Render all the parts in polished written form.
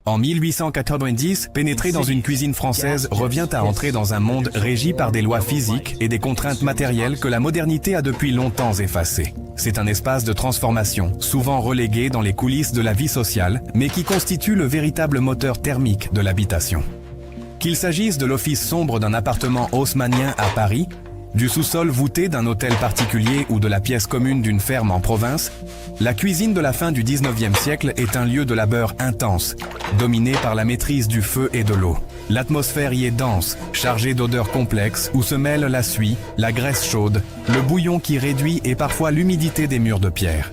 En 1890, pénétrer dans une cuisine française revient à entrer dans un monde régi par des lois physiques et des contraintes matérielles que la modernité a depuis longtemps effacées. C'est un espace de transformation, souvent relégué dans les coulisses de la vie sociale, mais qui constitue le véritable moteur thermique de l'habitation. Qu'il s'agisse de l'office sombre d'un appartement haussmannien à Paris, du sous-sol voûté d'un hôtel particulier ou de la pièce commune d'une ferme en province, la cuisine de la fin du 19e siècle est un lieu de labeur intense, dominé par la maîtrise du feu et de l'eau. L'atmosphère y est dense, chargée d'odeurs complexes où se mêlent la suie, la graisse chaude, le bouillon qui réduit et parfois l'humidité des murs de pierre.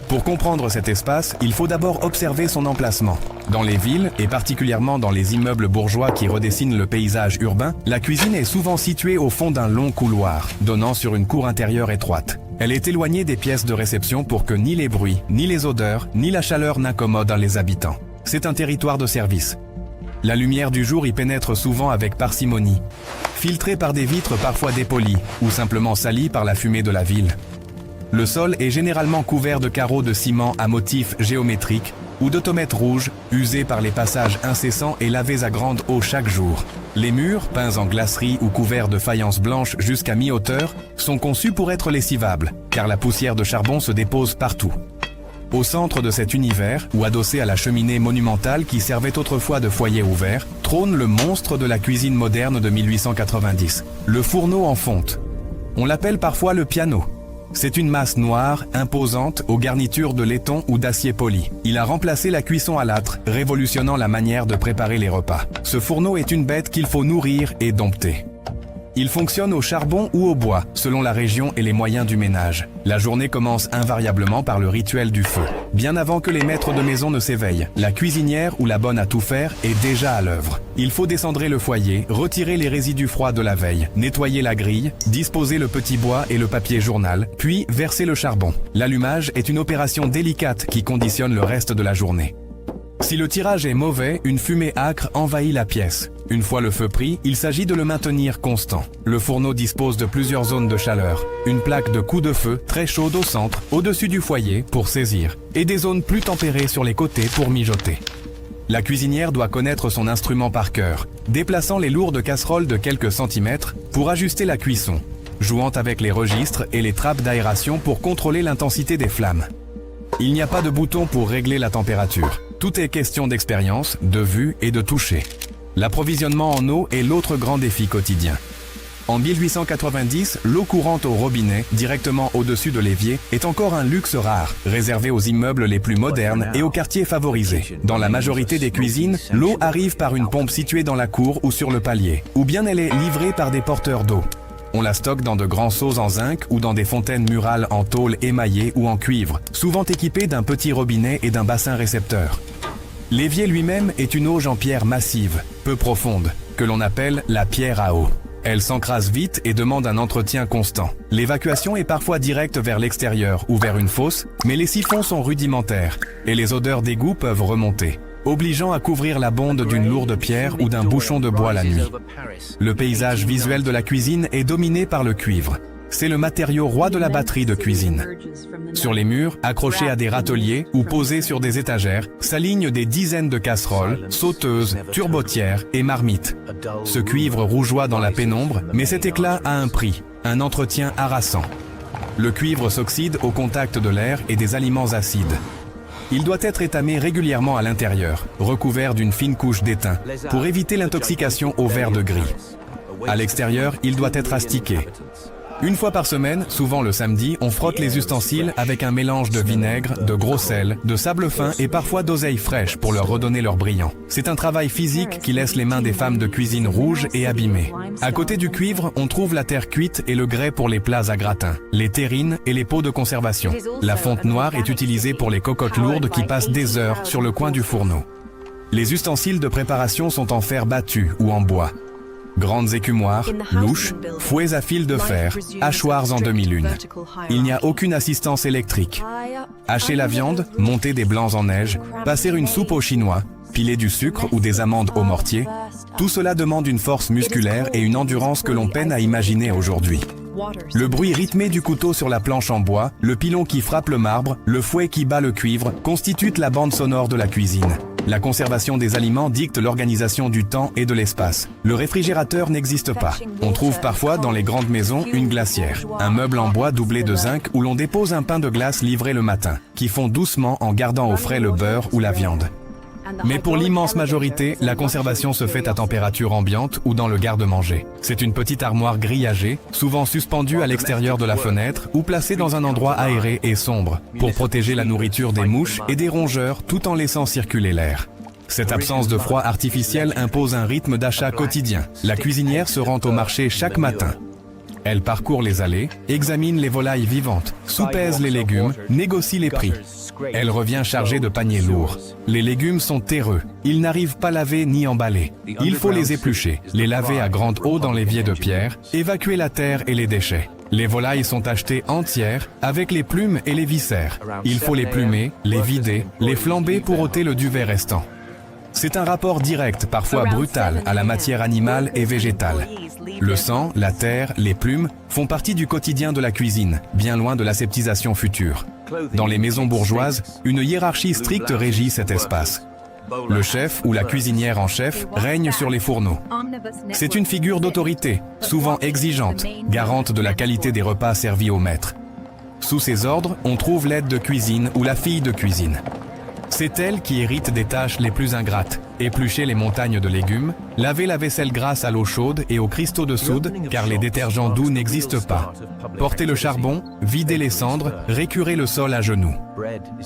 Pour comprendre cet espace, il faut d'abord observer son emplacement. Dans les villes, et particulièrement dans les immeubles bourgeois qui redessinent le paysage urbain, la cuisine est souvent située au fond d'un long couloir, donnant sur une cour intérieure étroite. Elle est éloignée des pièces de réception pour que ni les bruits, ni les odeurs, ni la chaleur n'incommodent les habitants. C'est un territoire de service. La lumière du jour y pénètre souvent avec parcimonie, filtrée par des vitres parfois dépolies, ou simplement salies par la fumée de la ville. Le sol est généralement couvert de carreaux de ciment à motifs géométriques ou de tomètes rouges, usés par les passages incessants et lavés à grande eau chaque jour. Les murs, peints en glacerie ou couverts de faïence blanche jusqu'à mi-hauteur, sont conçus pour être lessivables, car la poussière de charbon se dépose partout. Au centre de cet univers, ou adossé à la cheminée monumentale qui servait autrefois de foyer ouvert, trône le monstre de la cuisine moderne de 1890, le fourneau en fonte. On l'appelle parfois le piano. C'est une masse noire, imposante, aux garnitures de laiton ou d'acier poli. Il a remplacé la cuisson à l'âtre, révolutionnant la manière de préparer les repas. Ce fourneau est une bête qu'il faut nourrir et dompter. Il fonctionne au charbon ou au bois, selon la région et les moyens du ménage. La journée commence invariablement par le rituel du feu. Bien avant que les maîtres de maison ne s'éveillent, la cuisinière ou la bonne à tout faire est déjà à l'œuvre. Il faut descendrer le foyer, retirer les résidus froids de la veille, nettoyer la grille, disposer le petit bois et le papier journal, puis verser le charbon. L'allumage est une opération délicate qui conditionne le reste de la journée. Si le tirage est mauvais, une fumée âcre envahit la pièce. Une fois le feu pris, il s'agit de le maintenir constant. Le fourneau dispose de plusieurs zones de chaleur. Une plaque de coups de feu très chaude au centre, au-dessus du foyer, pour saisir, et des zones plus tempérées sur les côtés pour mijoter. La cuisinière doit connaître son instrument par cœur, déplaçant les lourdes casseroles de quelques centimètres pour ajuster la cuisson, jouant avec les registres et les trappes d'aération pour contrôler l'intensité des flammes. Il n'y a pas de bouton pour régler la température. Tout est question d'expérience, de vue et de toucher. L'approvisionnement en eau est l'autre grand défi quotidien. En 1890, l'eau courante au robinet, directement au-dessus de l'évier, est encore un luxe rare, réservé aux immeubles les plus modernes et aux quartiers favorisés. Dans la majorité des cuisines, l'eau arrive par une pompe située dans la cour ou sur le palier, ou bien elle est livrée par des porteurs d'eau. On la stocke dans de grands seaux en zinc ou dans des fontaines murales en tôle émaillée ou en cuivre, souvent équipées d'un petit robinet et d'un bassin récepteur. L'évier lui-même est une auge en pierre massive, peu profonde, que l'on appelle la pierre à eau. Elle s'encrasse vite et demande un entretien constant. L'évacuation est parfois directe vers l'extérieur ou vers une fosse, mais les siphons sont rudimentaires et les odeurs d'égout peuvent remonter, obligeant à couvrir la bonde d'une lourde pierre ou d'un bouchon de bois la nuit. Le paysage visuel de la cuisine est dominé par le cuivre. C'est le matériau roi de la batterie de cuisine. Sur les murs, accrochés à des râteliers ou posés sur des étagères, s'alignent des dizaines de casseroles, sauteuses, turbotières et marmites. Ce cuivre rougeoie dans la pénombre, mais cet éclat a un prix, un entretien harassant. Le cuivre s'oxyde au contact de l'air et des aliments acides. Il doit être étamé régulièrement à l'intérieur, recouvert d'une fine couche d'étain, pour éviter l'intoxication au verre de gris. À l'extérieur, il doit être astiqué. Une fois par semaine, souvent le samedi, on frotte les ustensiles avec un mélange de vinaigre, de gros sel, de sable fin et parfois d'oseille fraîche pour leur redonner leur brillant. C'est un travail physique qui laisse les mains des femmes de cuisine rouges et abîmées. À côté du cuivre, on trouve la terre cuite et le grès pour les plats à gratin, les terrines et les pots de conservation. La fonte noire est utilisée pour les cocottes lourdes qui passent des heures sur le coin du fourneau. Les ustensiles de préparation sont en fer battu ou en bois. Grandes écumoires, louches, fouets à fil de fer, hachoirs en demi-lune. Il n'y a aucune assistance électrique. Hacher la viande, monter des blancs en neige, passer une soupe au chinois, piler du sucre ou des amandes au mortier, tout cela demande une force musculaire et une endurance que l'on peine à imaginer aujourd'hui. Le bruit rythmé du couteau sur la planche en bois, le pilon qui frappe le marbre, le fouet qui bat le cuivre, constituent la bande sonore de la cuisine. La conservation des aliments dicte l'organisation du temps et de l'espace. Le réfrigérateur n'existe pas. On trouve parfois dans les grandes maisons une glacière, un meuble en bois doublé de zinc où l'on dépose un pain de glace livré le matin, qui fond doucement en gardant au frais le beurre ou la viande. Mais pour l'immense majorité, la conservation se fait à température ambiante ou dans le garde-manger. C'est une petite armoire grillagée, souvent suspendue à l'extérieur de la fenêtre ou placée dans un endroit aéré et sombre, pour protéger la nourriture des mouches et des rongeurs tout en laissant circuler l'air. Cette absence de froid artificiel impose un rythme d'achat quotidien. La cuisinière se rend au marché chaque matin. Elle parcourt les allées, examine les volailles vivantes, soupèse les légumes, négocie les prix. Elle revient chargée de paniers lourds. Les légumes sont terreux. Ils n'arrivent pas lavés ni emballés. Il faut les éplucher, les laver à grande eau dans l'évier de pierre, évacuer la terre et les déchets. Les volailles sont achetées entières, avec les plumes et les viscères. Il faut les plumer, les vider, les flamber pour ôter le duvet restant. C'est un rapport direct, parfois brutal, à la matière animale et végétale. Le sang, la terre, les plumes font partie du quotidien de la cuisine, bien loin de l'aseptisation future. Dans les maisons bourgeoises, une hiérarchie stricte régit cet espace. Le chef ou la cuisinière en chef règne sur les fourneaux. C'est une figure d'autorité, souvent exigeante, garante de la qualité des repas servis au maître. Sous ses ordres, on trouve l'aide de cuisine ou la fille de cuisine. C'est elle qui hérite des tâches les plus ingrates. Éplucher les montagnes de légumes, laver la vaisselle grasse à l'eau chaude et aux cristaux de soude, car les détergents doux n'existent pas. Porter le charbon, vider les cendres, récurer le sol à genoux.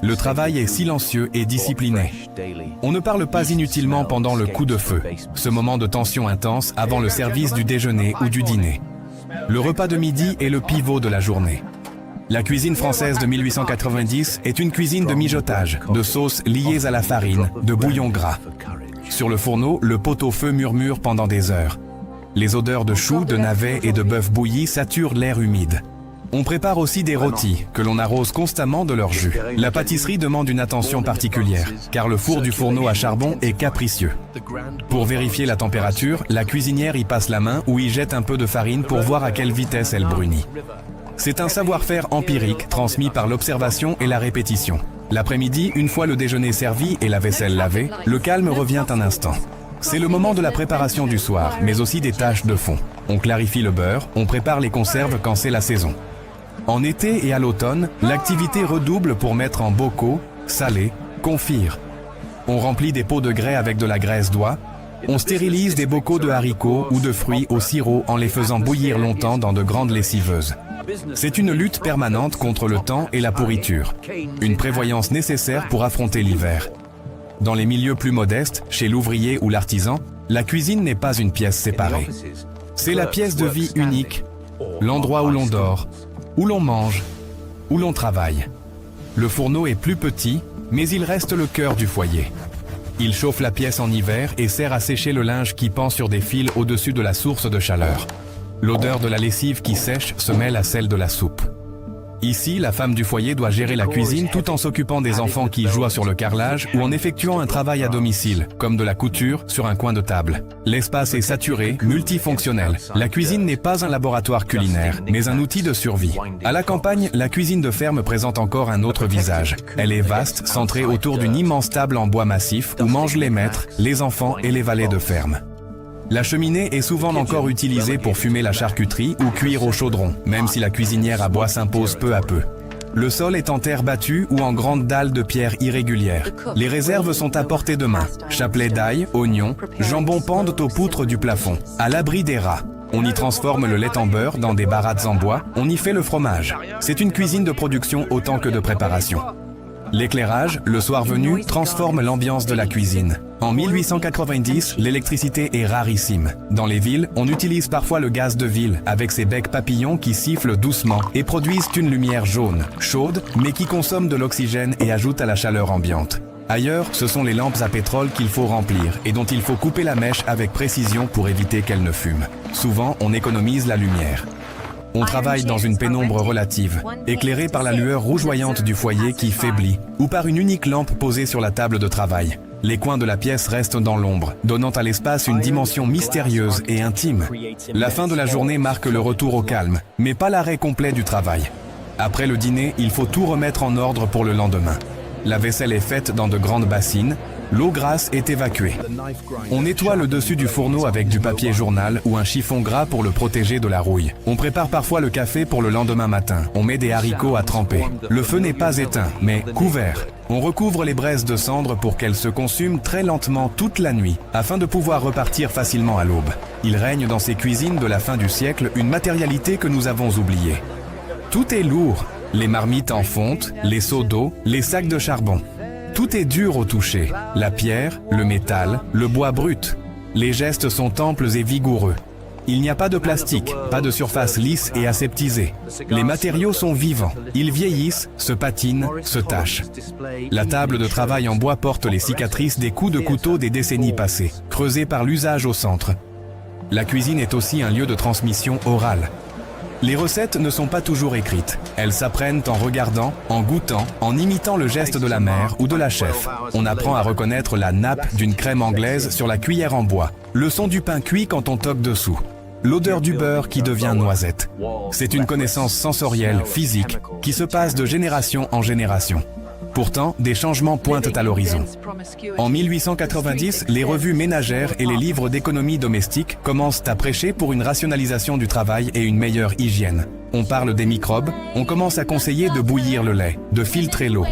Le travail est silencieux et discipliné. On ne parle pas inutilement pendant le coup de feu, ce moment de tension intense avant le service du déjeuner ou du dîner. Le repas de midi est le pivot de la journée. La cuisine française de 1890 est une cuisine de mijotage, de sauces liées à la farine, de bouillon gras. Sur le fourneau, le pot-au-feu murmure pendant des heures. Les odeurs de choux, de navets et de bœuf bouilli saturent l'air humide. On prépare aussi des rôtis, que l'on arrose constamment de leur jus. La pâtisserie demande une attention particulière, car le four du fourneau à charbon est capricieux. Pour vérifier la température, la cuisinière y passe la main ou y jette un peu de farine pour voir à quelle vitesse elle brunit. C'est un savoir-faire empirique transmis par l'observation et la répétition. L'après-midi, une fois le déjeuner servi et la vaisselle lavée, le calme revient un instant. C'est le moment de la préparation du soir, mais aussi des tâches de fond. On clarifie le beurre, on prépare les conserves quand c'est la saison. En été et à l'automne, l'activité redouble pour mettre en bocaux, saler, confire. On remplit des pots de grès avec de la graisse d'oie. On stérilise des bocaux de haricots ou de fruits au sirop en les faisant bouillir longtemps dans de grandes lessiveuses. C'est une lutte permanente contre le temps et la pourriture. Une prévoyance nécessaire pour affronter l'hiver. Dans les milieux plus modestes, chez l'ouvrier ou l'artisan, la cuisine n'est pas une pièce séparée. C'est la pièce de vie unique, l'endroit où l'on dort, où l'on mange, où l'on travaille. Le fourneau est plus petit, mais il reste le cœur du foyer. Il chauffe la pièce en hiver et sert à sécher le linge qui pend sur des fils au-dessus de la source de chaleur. L'odeur de la lessive qui sèche se mêle à celle de la soupe. Ici, la femme du foyer doit gérer la cuisine tout en s'occupant des enfants qui jouent sur le carrelage ou en effectuant un travail à domicile, comme de la couture sur un coin de table. L'espace est saturé, multifonctionnel. La cuisine n'est pas un laboratoire culinaire, mais un outil de survie. À la campagne, la cuisine de ferme présente encore un autre visage. Elle est vaste, centrée autour d'une immense table en bois massif où mangent les maîtres, les enfants et les valets de ferme. La cheminée est souvent encore utilisée pour fumer la charcuterie ou cuire au chaudron, même si la cuisinière à bois s'impose peu à peu. Le sol est en terre battue ou en grandes dalles de pierre irrégulières. Les réserves sont à portée de main. Chapelets d'ail, oignons, jambon pendent aux poutres du plafond, à l'abri des rats. On y transforme le lait en beurre dans des barattes en bois, on y fait le fromage. C'est une cuisine de production autant que de préparation. L'éclairage, le soir venu, transforme l'ambiance de la cuisine. En 1890, l'électricité est rarissime. Dans les villes, on utilise parfois le gaz de ville, avec ses becs papillons qui sifflent doucement et produisent une lumière jaune, chaude, mais qui consomme de l'oxygène et ajoute à la chaleur ambiante. Ailleurs, ce sont les lampes à pétrole qu'il faut remplir et dont il faut couper la mèche avec précision pour éviter qu'elles ne fument. Souvent, on économise la lumière. On travaille dans une pénombre relative, éclairée par la lueur rougeoyante du foyer qui faiblit, ou par une unique lampe posée sur la table de travail. Les coins de la pièce restent dans l'ombre, donnant à l'espace une dimension mystérieuse et intime. La fin de la journée marque le retour au calme, mais pas l'arrêt complet du travail. Après le dîner, il faut tout remettre en ordre pour le lendemain. La vaisselle est faite dans de grandes bassines, L'eau grasse est évacuée. On nettoie le dessus du fourneau avec du papier journal ou un chiffon gras pour le protéger de la rouille. On prépare parfois le café pour le lendemain matin. On met des haricots à tremper. Le feu n'est pas éteint, mais couvert. On recouvre les braises de cendre pour qu'elles se consument très lentement toute la nuit, afin de pouvoir repartir facilement à l'aube. Il règne dans ces cuisines de la fin du siècle une matérialité que nous avons oubliée. Tout est lourd. Les marmites en fonte, les seaux d'eau, les sacs de charbon. Tout est dur au toucher. La pierre, le métal, le bois brut. Les gestes sont amples et vigoureux. Il n'y a pas de plastique, pas de surface lisse et aseptisée. Les matériaux sont vivants. Ils vieillissent, se patinent, se tachent. La table de travail en bois porte les cicatrices des coups de couteau des décennies passées, creusées par l'usage au centre. La cuisine est aussi un lieu de transmission orale. Les recettes ne sont pas toujours écrites. Elles s'apprennent en regardant, en goûtant, en imitant le geste de la mère ou de la chef. On apprend à reconnaître la nappe d'une crème anglaise sur la cuillère en bois, le son du pain cuit quand on toque dessous, l'odeur du beurre qui devient noisette. C'est une connaissance sensorielle, physique, qui se passe de génération en génération. Pourtant, des changements pointent à l'horizon. En 1890, les revues ménagères et les livres d'économie domestique commencent à prêcher pour une rationalisation du travail et une meilleure hygiène. On parle des microbes, on commence à conseiller de bouillir le lait, de filtrer l'eau.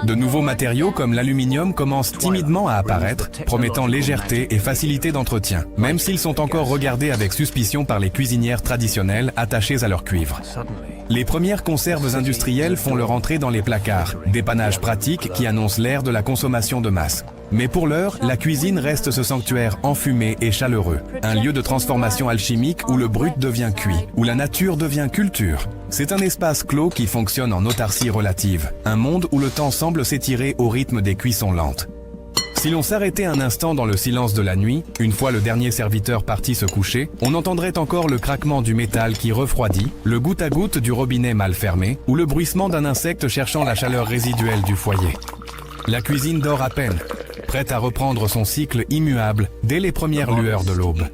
De nouveaux matériaux comme l'aluminium commencent timidement à apparaître, promettant légèreté et facilité d'entretien, même s'ils sont encore regardés avec suspicion par les cuisinières traditionnelles attachées à leur cuivre. Les premières conserves industrielles font leur entrée dans les placards, dépannage pratique qui annonce l'ère de la consommation de masse. Mais pour l'heure, la cuisine reste ce sanctuaire enfumé et chaleureux, un lieu de transformation alchimique où le brut devient cuit, où la nature devient culture. C'est un espace clos qui fonctionne en autarcie relative, un monde où le temps semble s'étirer au rythme des cuissons lentes. Si l'on s'arrêtait un instant dans le silence de la nuit, une fois le dernier serviteur parti se coucher, on entendrait encore le craquement du métal qui refroidit, le goutte à goutte du robinet mal fermé, ou le bruissement d'un insecte cherchant la chaleur résiduelle du foyer. La cuisine dort à peine, prête à reprendre son cycle immuable dès les premières lueurs de l'aube.